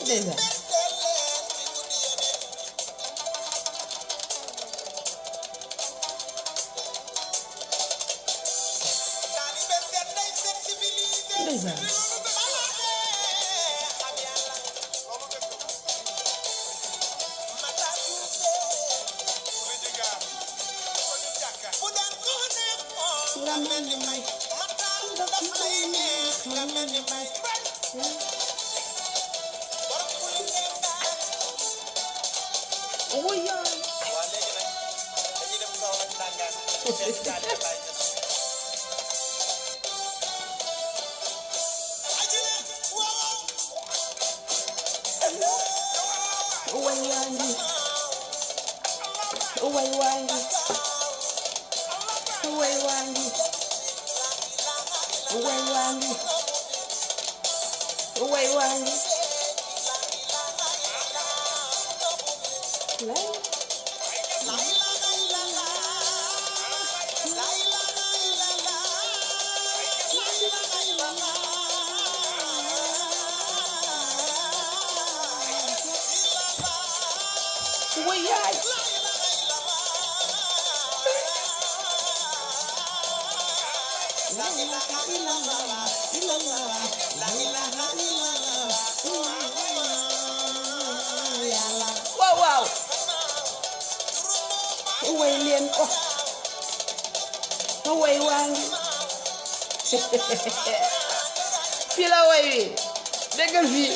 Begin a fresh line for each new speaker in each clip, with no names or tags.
ndeysaan ndeysaan nga mel ni may waaw waaw way leen ko way waa ngi fii la way wi déggal fii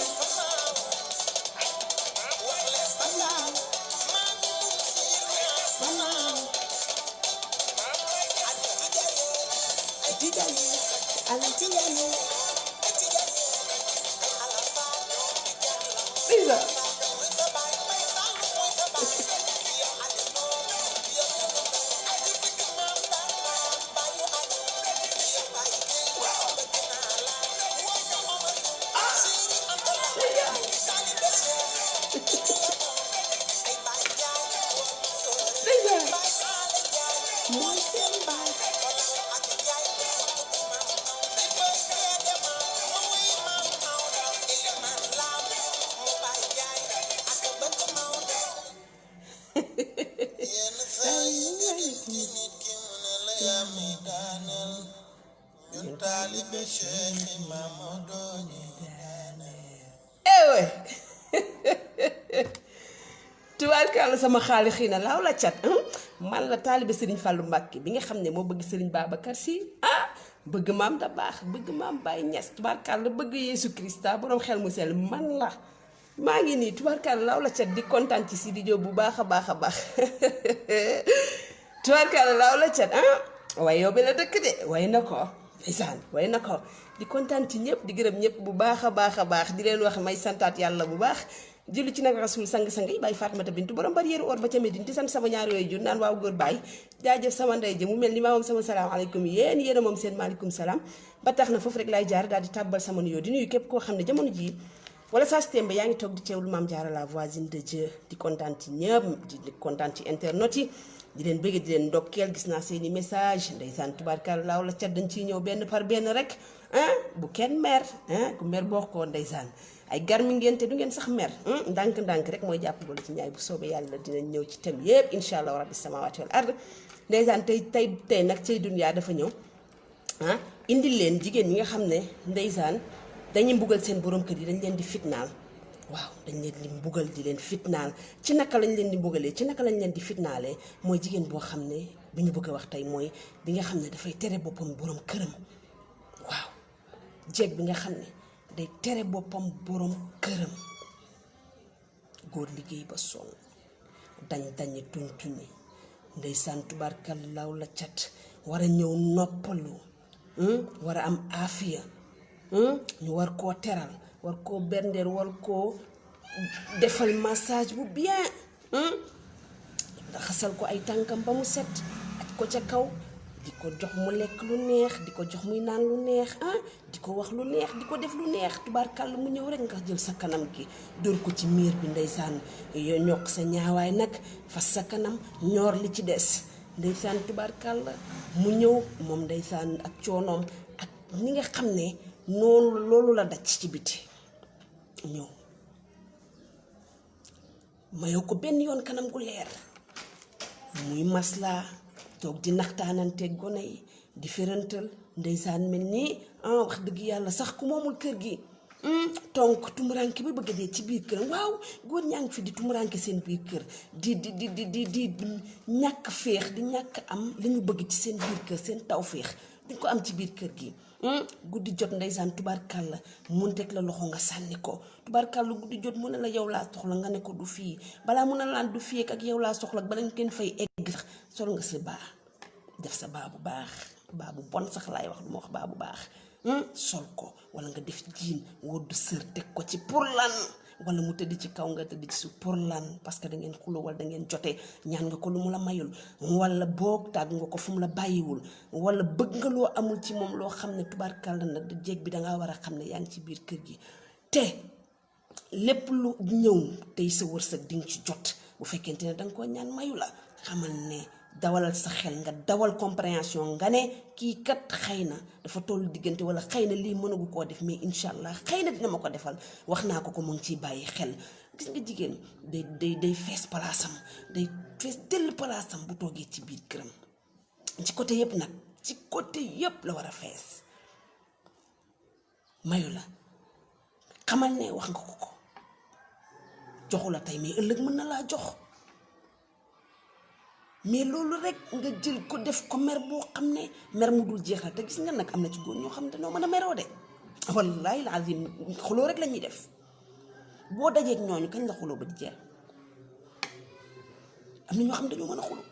ewe tubaarkàlla sama xaali xii na laaw la cat man la taalibe Serigne Fallou Mbacké bi nga xam ne moo bëgg Serigne Babacar Sy bëgg maam da baax bëgg maam Baye Niass tubaarkàlla bëgg Yeesu Krista borom xel mu sell man la maa ngi nii tubaarkàlla laaw la cat di kontaan ci Sidi Diop bu baax a baax a baax tubaarkàlla laaw la cat waaye yow bi la dëkk de way na ko ndeysaan way na ko di kontaan ci ñëpp di gërëm ñëpp bu baax a baax di leen wax may santaat yàlla bu baax julli ci nag rasul sang-sang yi Baye Fatmata Bintu borom barrière or ba ca Medine di sant sama ñaari yooyu jur naan waaw góor Baye jaajëf sama ndey jë mu mel ni maa moom sama salaamaaleykum yéen a moom seen maaleykum salaam ba tax na foofu rek laay jaar daal di tàbbal sama nuyoo di nuyu képp koo xam ne jamono jii wala saa si tembe yaa ngi toog di teewlu Maam Jaara la voisine de Dieu di kontaan ci ñëpp di kontaan ci internet yi di leen bëgg di leen ndokkeel gis naa seeni message ndeysaan tubaarkàlla laaw la cat dañ ciy ñëw benn par benn rek bu kenn mer ku mer boo ko ndeysaan ay garmi ngeen te du ngeen sax mer ndànk-ndànk rek mooy jàpp boole ci ñaay bu soobee yàlla dinañ ñëw ci thème yépp incha allah rabbi samawati wal ard ndeysaan tey nag cay dunyaa dafa ñëw indil leen jigéen ñi nga xam ne ndeysaan dañuy mbugal seen borom kër yi dañ leen di fitnaal waaw dañ leen di mbugal di leen fitnaal ci naka lañ leen di mbugalee ci naka lañ leen di fitnaalee mooy jigéen boo xam ne bi ñu bëgg a wax tey mooy bi nga xam ne dafay tere boppam borom këram waaw jeeg bi nga xam ne day tere boppam borom këram góor liggéey ba sonn dañi tuñ-tuñi ndeysaan tubaarkallaaw la cat war a ñëw noppalu war a am aafiya ñu war koo teral war koo berndeel war koo defal massage bu bien xasal ko ay tànkam ba mu set ak ko ca kaw di ko jox mu lekk lu neex di ko jox muy naan lu neex di ko wax lu neex di ko def lu neex tubaarkàlla mu ñëw rek nga jël sa kanam gi dóor ko ci miir bi ndeysaan ñokk sa ñaawaay nag fas sa kanam ñoor li ci des ndeysaan tubaarkàlla mu ñëw moom ndeysaan ak coonoom ak ni nga xam ne noonu loolu la daj ci biti ñëw mayoo ko benn yoon kanam gu leer muy maslaa toog di naxtaanante gone yi di ferantal ndeysaan mel nii wax dëgg yàlla sax ku moomul kër gi tonk tumuranke ba bëgg dee ci biir kër waaw góor ñaa ngi fi di tumuranke seen biir kër di ñàkk féex di ñàkk am li ñu bëgg ci seen biir kër seen taw féex di ko am ci biir kër gi guddi jot ndeysaan tubaarkàlla mun teg la loxo nga sànni ko tubaarkàlla guddi jot mu ne la yow laa soxla nga ne ko du fii balaa mun a laan du fii ak yow laa soxla bala ñu kenn fay egg sax sol nga sa baa def sa baa bu baax baa bu bon sax laay wax du ma wax baa bu baax sol ko wala nga def jiin woddu sër teg ko ci pour lan wala mu tëdd ci kaw nga tëdd ci suuf pour lan parce que da ngeen xuloo wala da ngeen jotee ñaan nga ko lu mu la mayul wala boog tàgg nga ko fu mu la bàyyiwul wala bëgg nga loo amul ci moom loo xam ne tubaarkàlla nag da jéeg bi dangaa war a xam ne yaa ngi ci biir kër gi te lépp lu ñëw tey sa wërsëg di nga ci jot bu fekkente ne danga ko ñaan mayu la xamal ne dawalal sa xel nga dawal compréhension nga ne kii kat xëy na dafa tollu diggante wala xëy na lii mënagu koo def mais incha allah xëy na dina ma ko defal wax naa ko mu ngi ciy bàyyi xel gis nga jigéen day fees palaasam day fees dell palaasam bu toogee ci biir këram ci côté yëpp nag ci côté yëpp la war a fees mayu la xamal ne wax nga ko joxu la tey mais ëllëg mën na laa jox mais loolu rek nga jël ko def ko mer boo xam ne mer mu dul jeex la te gis nga nag am na ci góor ñoo xam ne dañoo mën a meroo de wallaahi alazim xuloo rek la ñuy def boo dajeeg ñooñu kañ la xuloo ba di jeex am na ñoo xam ne dañoo mën a xuloo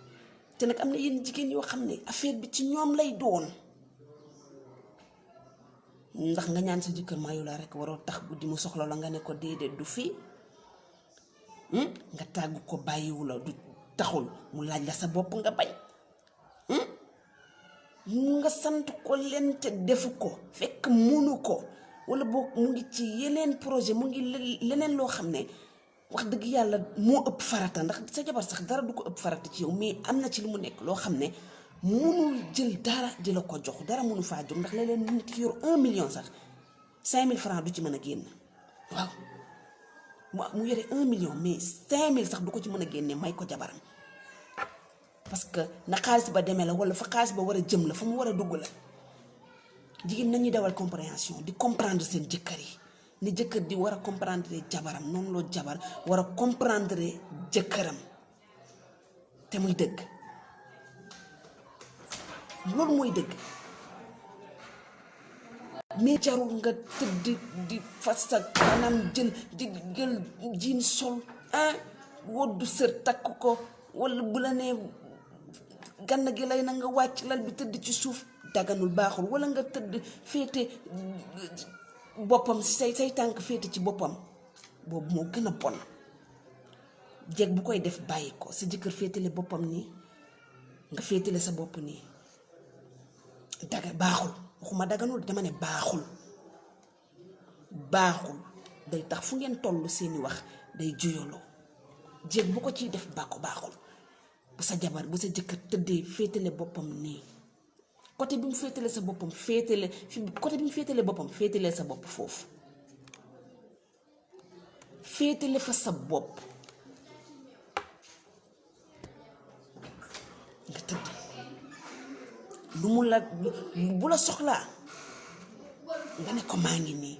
te nag am na yenn jigéen yoo xam ne affaire bi ci ñoom lay doon ndax nga ñaan sa jëkkër mayu la rek waroo tax guddi mu soxla la nga ne ko déedéet du fii nga tàggu ko bàyyiwu la du taxul mu laaj la sa bopp nga bañ nga sant ko leen te defu ko fekk munu ko wala boog mu ngi ci yeneen projet mu ngi leneen loo xam ne wax dëgg yàlla moo ëpp farata ndax sa jabar sax dara du ko ëpp farata ci yow mais am na ci lu mu nekk loo xam ne munul jël dara di la ko jox dara munu faa jóg ndax léeg-léeg nit ki yor 1 million sax 5000 francs du ci mën a génn waaw mu yore 1 million mais 5000 sax du ko ci mën a génne may ko jabaram parce que na xaalis ba demee la wala fa xaalis ba war a jëm la fa mu war a dugg la jigéen nañuy dawal compréhension di comprendre seen jëkkër yi ni jëkkër di war a comprendre jabaram noonu loo jabar war a comprendre jëkkëram te muy dëgg loolu mooy dëgg mais jarul nga tëdd di fas sa kanam jël jiin sol woddu sër takk ko wala bu la nee gann gi lay na nga wàcc lal bi tëdd ci suuf daganul baaxul wala nga tëdd féete boppam say tànk féete ci boppam boobu moo gën a bon jeeg bu koy def bàyyi ko sa jëkkër féetale boppam nii nga féetale sa bopp nii baaxul waxuma daganul dama ne baaxul day tax fu ngeen toll seeni wax day juyaloo jéeg bu ko ciy def baaxul bu sa jabar bu sa jëkkër tëddee féetale boppam nii côté bi mu féetale sa boppam côté bi mu féetale boppam féetale sa bopp foofu féetale fa sa bopp nga tëdd lu mu la bu la soxlaa nga ne ko maa ngi nii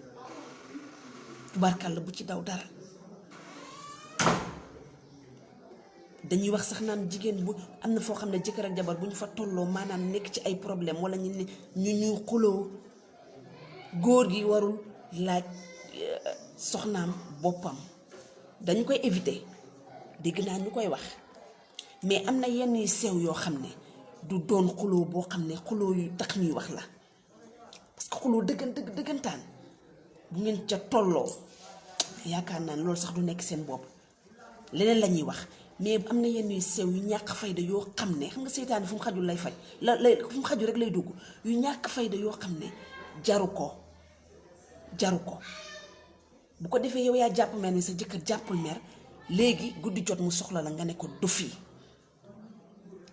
tubaarkàlla bu ci daw dara dañuy wax sax naan jigéen bu am na foo xam ne jëkkër ak jabar bu ñu fa tolloo maanaam nekk ci ay problème wala ñu xuloo góor gi warul laaj soxnaam boppam dañu koy éviter dégg naa ñu koy wax mais am na yenn yu sew yoo xam ne du doon xuloo boo xam ne xuloo yu tax ñuy wax la parce que xuloo dëggantaan bu ngeen ca tolloo yaakaar naa ne loolu sax du nekk seen bopp leneen la ñuy wax mais am na yenn yu sew yu ñàkk fayda yoo xam ne xam nga seytaane fu mu xajul lay faj fu mu xajul rek lay dugg yu ñàkk fayda yoo xam ne jaru ko bu ko defee yow yaa jàpp mer ni sa jëkkër jàppul mer léegi guddi jot mu soxla la nga ne ko du fii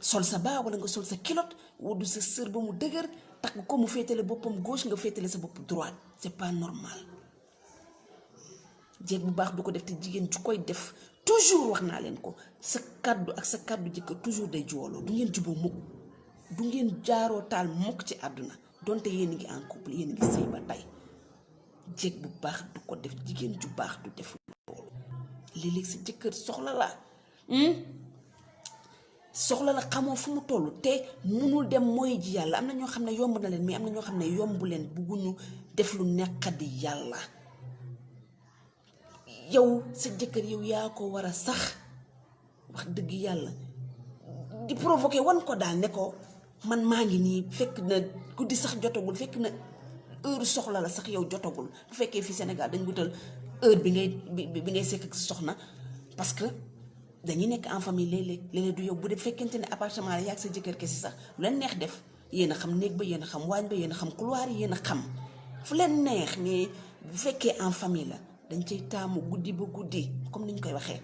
sol sa baa wala nga sol sa kilote woddu sa sër ba mu dëgër takk ko mu féetale boppam gauche nga féetale sa bopp droite c'est pas normal jéeg bu baax du ko def te jigéen ju koy def toujours wax naa leen ko sa kàddu ak sa kàddu jëkkër toujours day jooloo du ngeen juboo mukk du ngeen jaaroo taal mukk ci àdduna donte yéen a ngi en couple yéen a ngi sëy ba tey jéeg bu baax du ko def jigéen ju baax du def loolu léeg-léeg sa jëkkër soxla la xamoo fu mu toll te munul dem mooy ji yàlla am na ñoo xam ne yomb na leen mais am na ñoo xam ne yombu leen bugguñu def lu nekkadi yàlla yow sa jëkkër yow yaa ko war a sax wax dëgg yàlla di provoquer wan ko daal ne ko man maa ngi nii fekk na guddi sax jotagul fekk na heure soxla la sax yow jotagul bu fekkee fii Sénégal dañ wutal heure bi ngay sekk ak soxna parce que dañuy nekk en famille léeg-léeg du yow bu dee fekkente ne appartement la yaa ak sa jëkkër kese sax lu leen neex def yéen a xam néeg ba yéen a xam waañ ba yéen a xam couloir yi yéen a xam fu leen neex mais bu fekkee en famille la dañ cay taamu guddi ba guddi comme ni ñu koy waxee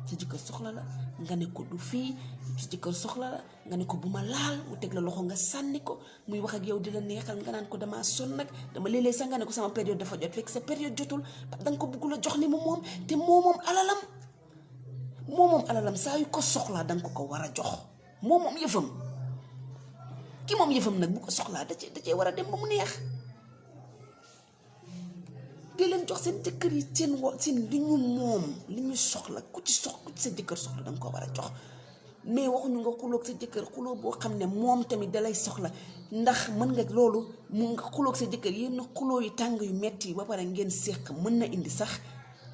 sa jëkkër soxla la nga ne ko du fii sa jëkkër soxla la nga ne ko bu ma laal mu teg la loxo nga sànni ko muy wax ak yow di la neexal nga naan ko damaa sonn nag dama léeg-léeg sax nga ne ko sama période dafa jot fekk sa période jotul da nga ko bëggul a jox li mu moom te moom alalam saa yu ko soxlaa da nga ko war a jox moom yëfam ki moom yëfam nag bu ko soxlaa da cee war a dem ba mu neex di leen jox seen jëkkër yi seen li ñu moom li ñu soxla ku ci sa jëkkër soxla da nga ko war a jox mais waxuñu nga xuloog sa jëkkër xuloo boo xam ne moom tamit dalay soxla ndax mën nga loolu mun nga xuloog sa jëkkër yenn xuloo yu tàng yu metti yi ba pare ngeen séq mën na indi sax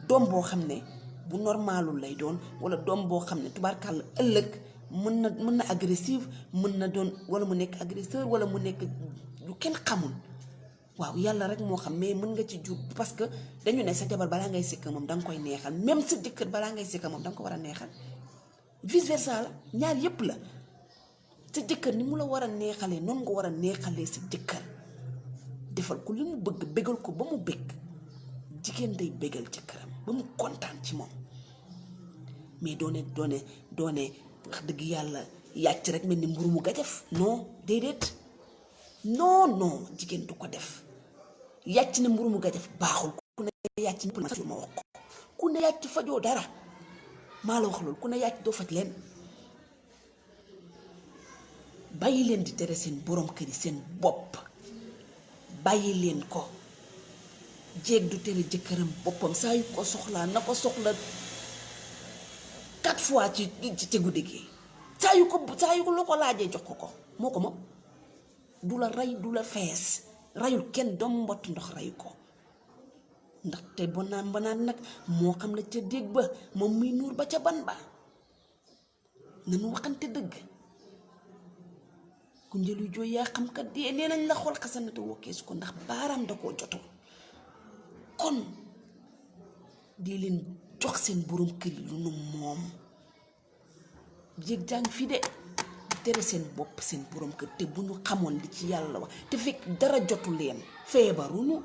doom boo xam ne bu normalul lay doon wala doom boo xam ne tubaarkàlla ëllëg mën na agressive mën na doon wala mu nekk agresseur wala mu nekk lu kenn xamul waaw yàlla rek moo xam mais mën nga ci jur parce que dañu ne sa jabar balaa ngay sékk moom da nga koy neexal même sa jëkkër balaa ngay sékk moom da nga ko war a neexal vice versa la ñaar yépp la sa jëkkër ni mu la war a neexalee noonu nga war a neexalee sa jëkkër defal ko li mu bëgg bégal ko ba mu bég jigéen day bégal jëkkëram ba mu kontaan ci moom mais doone wax dëgg yàlla yàcc rek mel ni mburu mu gajaf non déedéet non jigéen du ko def yàcc ne mburu mu gajaf baaxul ku ne yàcc ñëpp ma wax ko ku ne yàcc fajoo dara maa la wax loolu ku ne yàcc doo faj leen bàyyi leen di tere seen borom kër yi seen bopp bàyyi leen ko jéeg du tere jëkkëram boppam saa yu ko soxlaa na ko soxla 4 fois ci guddi gi saa yu ko la ko laajee jox ko moo ko moom du la rey du la fees reyul kenn doom mbott ndox reyu ko ndaxte banaan nag moo xam la ca dégg ba moom muy nuur ba ca ban ba nanu waxante dëgg ku njëlu jooy yaa xam kat dee nee nañ la xool xasanate wokkeesu ko ndax baaraam da koo jotul kon di leen jox seen borom kër yi lu nu moom jéeg jàng fii de tere seen bopp seen borom kër te bu ñu xamoon li ci yàlla wax te fekk dara jotul leen feebaruñu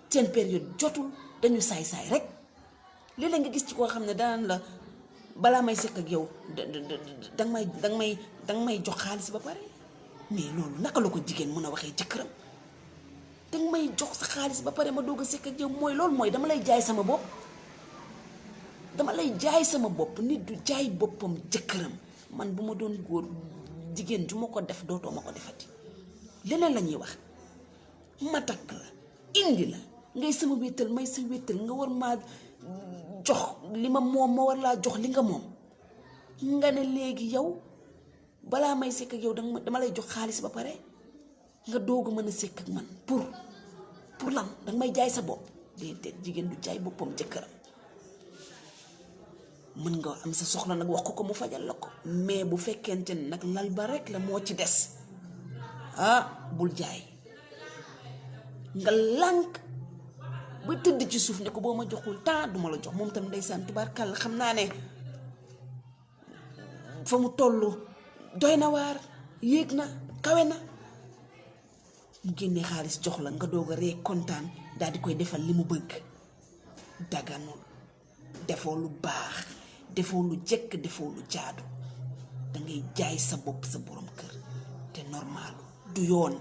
seen période jotul dañu saay-saay rek léeg-léeg nga gis ci koo xam ne daan la balaa may sekk ak yow danga may jox xaalis ba pare mais loolu naka la ko jigéen mën a waxee jëkkëram danga may jox sa xaalis ba pare ma doog a sekk ak yow mooy loolu mooy dama lay jaay sama bopp nit du jaay boppam jëkkëram man bu ma doon góor jigéen ju ma ko def dootoo ma ko defati leneen la ñuy wax ma takk la indi la ngay sama wéttal may sa wéttal nga war maa jox li ma moom ma war laa jox li nga moom nga ne léegi yow balaa may sekk ak yow dama lay jox xaalis ba pare nga doog a mën a sekk ak man pour lan danga may jaay sa bopp déedéet jigéen du jaay boppam jëkkëram mën nga am sa soxla nag wax ko mu fajal la ko mais bu fekkente ne nag lal ba rek la moo ci des bul jaay nga lànk ba tëdd ci suuf ne ko boo ma joxul temps duma la jox moom tam ndeysaan tubaarkàlla xam naa ne fa mu tollu doy na waar yéeg na kawe na mu génnee xaalis jox la nga doog a ree kontaan daal di koy defal li mu bëgg daganul defoo lu baax defoo lu jekk defoo lu jaadu dangay jaay sa bopp sa borom kër te normal du yoon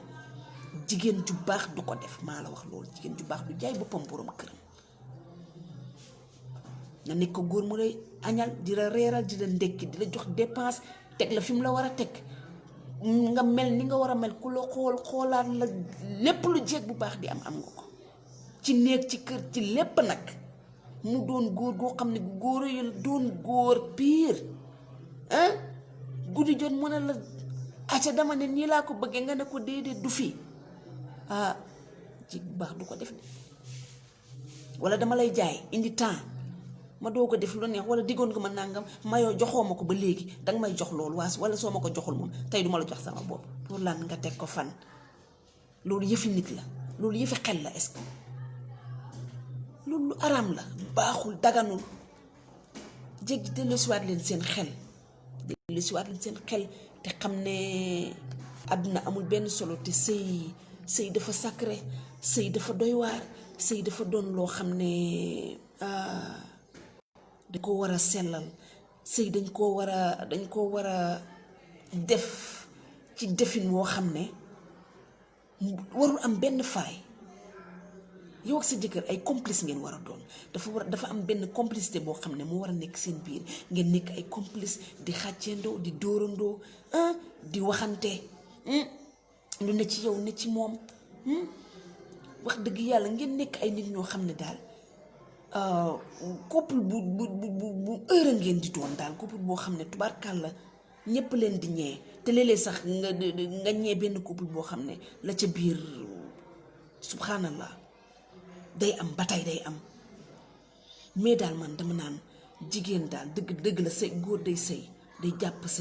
jigéen ju baax du ko def maa la wax loolu jigéen ju baax du jaay boppam borom këram
nga nekk góor mu lay añal di la reeral di la ndekki di la jox dépense teg la fi mu la war a teg nga mel ni nga war a mel ku la xoolaat la lépp lu jeeg bu baax di am nga ko ci néeg ci kër ci lépp nag mu doon góor goo xam ne góor yu doon góor pire guddi jot mu ne la acca dama ne nii laa ko bëggee nga ne ko déedéet du fi jeeg bu baax du ko def de wala dama lay jaay indi temps ma doo ko def lu neex wala diggoon nga ma nàngam mayoo joxoo ma ko ba léegi danga may jox loolu waas wala soo ma ko joxul moom tey duma la jox sama bopp pour lan nga teg ko fan loolu yëfi nit la loolu yëfi xel la est-ce que loolu lu araam la baaxul daganul jéggi dellusiwaat leen seen xel te xam ne àdduna amul benn solo te sëy dafa sacré sëy dafa doy waar sëy dafa doon loo xam ne dañ ko war a sellal sëy dañ koo war a def ci defin woo xam ne warul am benn faay yow ak sa jëkkër ay complice ngeen war a doon dafa am benn complicité boo xam ne moo war a nekk seen biir ngeen nekk ay complice di xàcceendoo di dóorandoo di waxante lu ne ci yow ne ci moom wax dëgg yàlla ngeen nekk ay nit ñoo xam ne daal couple bu heure ngeen di doon daal couple boo xam ne tubaarkàlla ñépp leen di ñee te léeg-léeg sax nga ñee benn couple boo xam ne la ca biir subhanallah day am ba tey day am mais daal man dama naan jigéen daal dëgg la sëy góor day sëy day jàpp sëy